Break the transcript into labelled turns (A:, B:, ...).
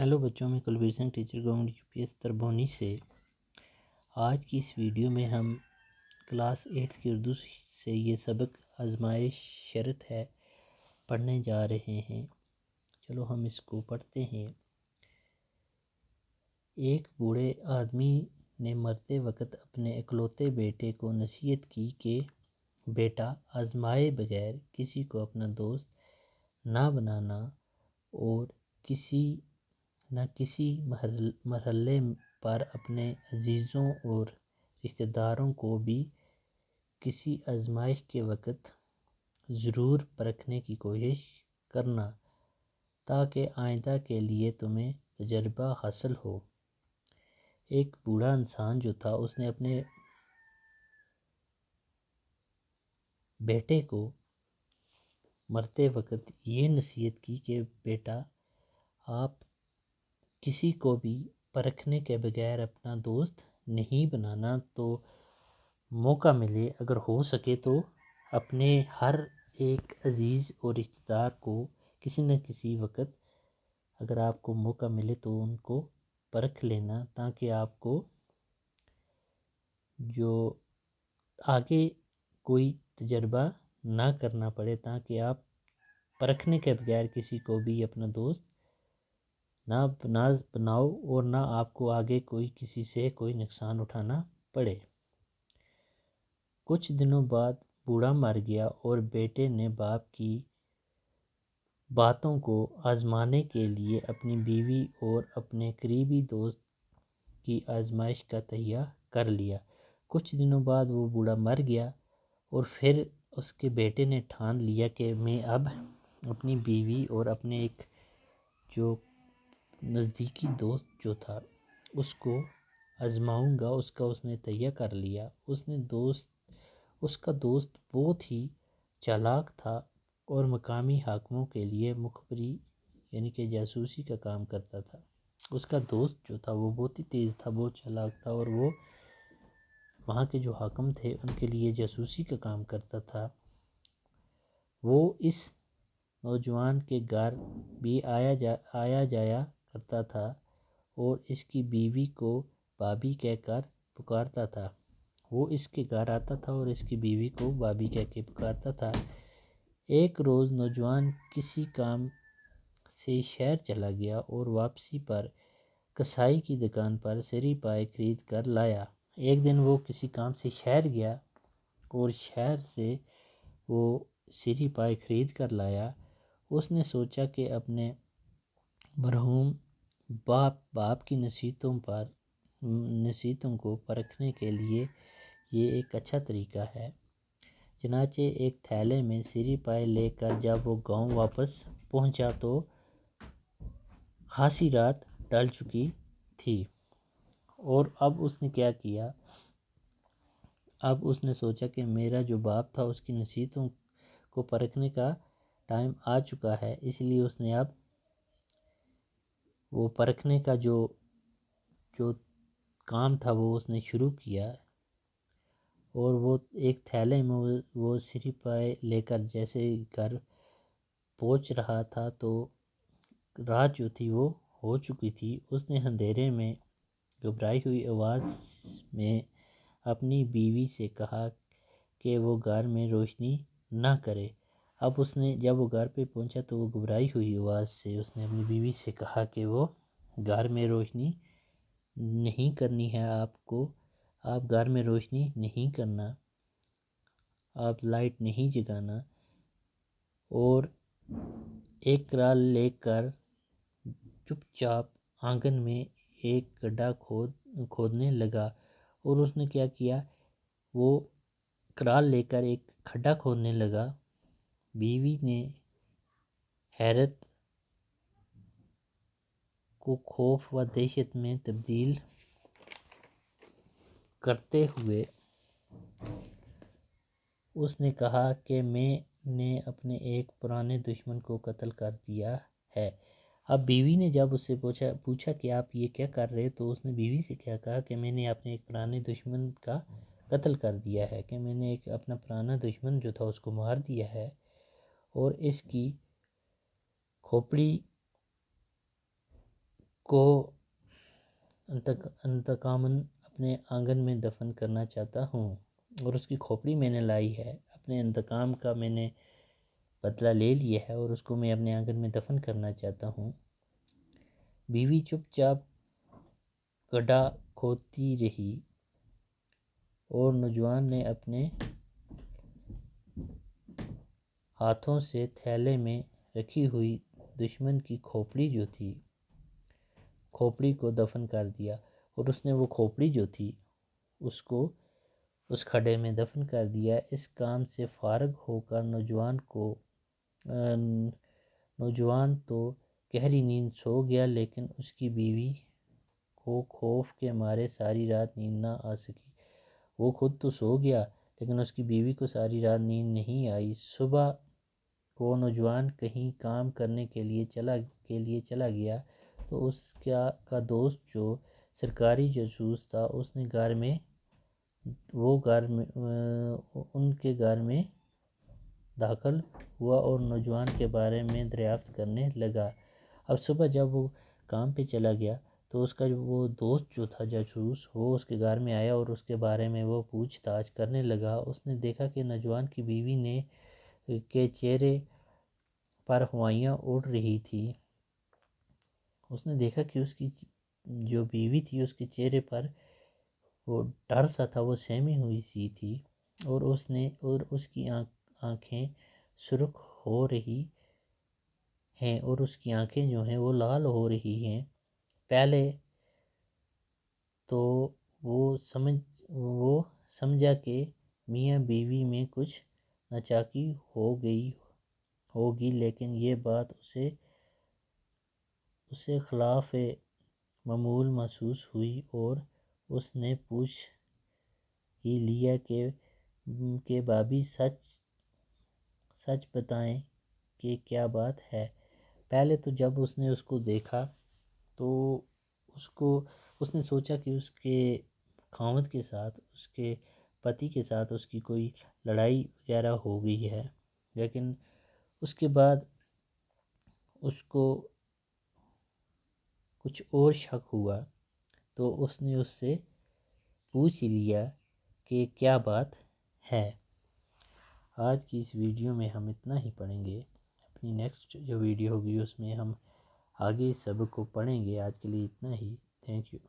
A: Hello बच्चों, मैं Kulbir Singh teacher government UPS Tarboni से। आज की इस वीडियो में हम क्लास 8 की उर्दू से ये सबक आजमाइश शर्त है पढ़ने जा रहे हैं। चलो हम इसको पढ़ते हैं। एक बूढ़े आदमी ने मरते वक्त अपने इकलौते बेटे को नसीहत की कि बेटा, आजमाए बगैर किसी को अपना दोस्त ना बनाना और किसी मरहले पर अपने अजीज़ों और रिश्तेदारों को भी किसी आजमाइश के वक्त ज़रूर परखने की कोशिश करना, ताकि आइंदा के लिए तुम्हें तजर्बा हासिल हो। एक बूढ़ा इंसान जो था, उसने अपने बेटे को मरते वक्त ये नसीहत की कि बेटा, आप किसी को भी परखने के बगैर अपना दोस्त नहीं बनाना। तो मौका मिले, अगर हो सके तो अपने हर एक अजीज़ और रिश्तेदार को किसी न किसी वक्त अगर आपको मौका मिले तो उनको परख लेना, ताकि आपको जो आगे कोई तजर्बा ना करना पड़े, ताकि आप परखने के बगैर किसी को भी अपना दोस्त ना बनाओ और ना आपको आगे किसी से कोई नुकसान उठाना पड़े। कुछ दिनों बाद बूढ़ा मर गया और बेटे ने बाप की बातों को आजमाने के लिए अपनी बीवी और अपने करीबी दोस्त की आजमाइश का तहिया कर लिया। कुछ दिनों बाद वो बूढ़ा मर गया और फिर उसके बेटे ने ठान लिया कि मैं अब अपनी बीवी और अपने एक जो नज़दीकी दोस्त जो था उसको आजमाऊंगा। उसने तैयार कर लिया। उसका दोस्त बहुत ही चालाक था और मकामी हाकिमों के लिए मुखबरी यानी कि जासूसी का काम करता था। उसका दोस्त जो था वो बहुत ही तेज़ था, बहुत चालाक था, और वो वहाँ के जो हाकिम थे उनके लिए जासूसी का काम करता था। वो इस नौजवान के घर भी आया जाया करता था और इसकी बीवी को भाभी कहकर पुकारता था। वो इसके घर आता था और इसकी बीवी को भाभी कह के पुकारता था। एक रोज़ नौजवान किसी काम से शहर चला गया और वापसी पर कसाई की दुकान पर सरी पाए खरीद कर लाया। एक दिन वो किसी काम से शहर गया और शहर से वो सरी पाए खरीद कर लाया। उसने सोचा कि अपने मरहूम बाप की नसीहतों को परखने के लिए ये एक अच्छा तरीका है। चनाचे एक थैले में सरी पाए लेकर जब वो गांव वापस पहुंचा तो खासी रात ढल चुकी थी। और अब उसने क्या किया, अब उसने सोचा कि मेरा जो बाप था उसकी नसीहतों को परखने का टाइम आ चुका है। इसलिए उसने अब वो परखने का जो काम था वो उसने शुरू किया। और वो एक थैले में वो सरी पाए लेकर जैसे घर पहुंच रहा था तो रात जो थी वो हो चुकी थी। उसने अंधेरे में घबराई हुई आवाज़ में अपनी बीवी से कहा कि वो घर में रोशनी ना करे। अब जब वो घर पे पहुंचा तो वो घबराई हुई आवाज़ से उसने अपनी बीवी से कहा कि वो घर में रोशनी नहीं करनी है, आप घर में रोशनी नहीं करना, आप लाइट नहीं जगाना। और एक कराल लेकर चुपचाप आंगन में एक गड्ढा खोदने लगा। और उसने क्या किया, वो कराल लेकर एक खड्डा खोदने लगा। बीवी ने हैरत को खौफ व दहशत में तब्दील करते हुए उसने कहा कि मैंने अपने एक पुराने दुश्मन को कत्ल कर दिया है। अब बीवी ने जब उससे पूछा कि आप ये क्या कर रहे, तो उसने बीवी से क्या कहा कि मैंने अपने एक पुराने दुश्मन का कत्ल कर दिया है, कि मैंने एक अपना पुराना दुश्मन जो था उसको मार दिया है और इसकी खोपड़ी کو انتقاماً اپنے آنگن میں دفن کرنا چاہتا ہوں، اور اس کی کھوپڑی میں نے لائی ہے، اپنے انتقام کا میں نے بدلہ لے لیا ہے اور اس کو میں اپنے آنگن میں دفن کرنا چاہتا ہوں۔ بیوی چپ چاپ گڈھا کھودتی رہی اور نوجوان نے اپنے ہاتھوں سے تھیلے میں رکھی ہوئی دشمن کی کھوپڑی جو تھی، کھوپڑی کو دفن کر دیا، اور اس نے وہ کھوپڑی جو تھی اس کو اس کھڈے میں دفن کر دیا۔ اس کام سے فارغ ہو کر نوجوان تو گہری نیند سو گیا، لیکن اس کی بیوی کو خوف کے مارے ساری رات نیند نہ آ سکی۔ وہ خود تو سو گیا، لیکن اس کی بیوی کو ساری رات نیند نہیں آئی۔ صبح کو نوجوان کہیں کام کرنے کے لیے چلا گیا تو اس کا دوست جو سرکاری جاسوس تھا، اس نے ان کے گھر میں داخل ہوا اور نوجوان کے بارے میں دریافت کرنے لگا۔ اب صبح جب وہ کام پہ چلا گیا تو اس کا وہ دوست جو تھا جاسوس، وہ اس کے گھر میں آیا اور اس کے بارے میں وہ پوچھ تاچھ کرنے لگا۔ اس نے دیکھا کہ نوجوان کی بیوی کے چہرے پر ہوائیاں اڑ رہی تھی۔ اس نے دیکھا کہ اس کی جو بیوی تھی اس کے چہرے پر وہ ڈر سا تھا، وہ سہمی ہوئی سی تھی، اور اس کی آنکھیں سرخ ہو رہی ہیں اور اس کی آنکھیں جو ہیں وہ لال ہو رہی ہیں۔ پہلے تو وہ سمجھا کہ میاں بیوی میں کچھ ناچاکی ہو گئی ہوگی، لیکن یہ بات اسے خلاف معمول محسوس ہوئی، اور اس نے پوچھ ہی لیا کہ بھابی سچ بتائیں کہ کیا بات ہے۔ پہلے تو جب اس نے اس کو دیکھا تو اس نے سوچا کہ اس کے خاوند کے ساتھ، اس کے پتی کے ساتھ اس کی کوئی لڑائی وغیرہ ہو گئی ہے، لیکن اس کے بعد اس کو کچھ اور شک ہوا تو اس نے اس سے پوچھ ہی لیا کہ کیا بات ہے۔ آج کی اس ویڈیو میں ہم اتنا ہی پڑھیں گے، اپنی نیکسٹ جو ویڈیو ہوگی اس میں ہم آگے سبق کو پڑھیں گے۔ آج کے لیے اتنا ہی، تھینک یو۔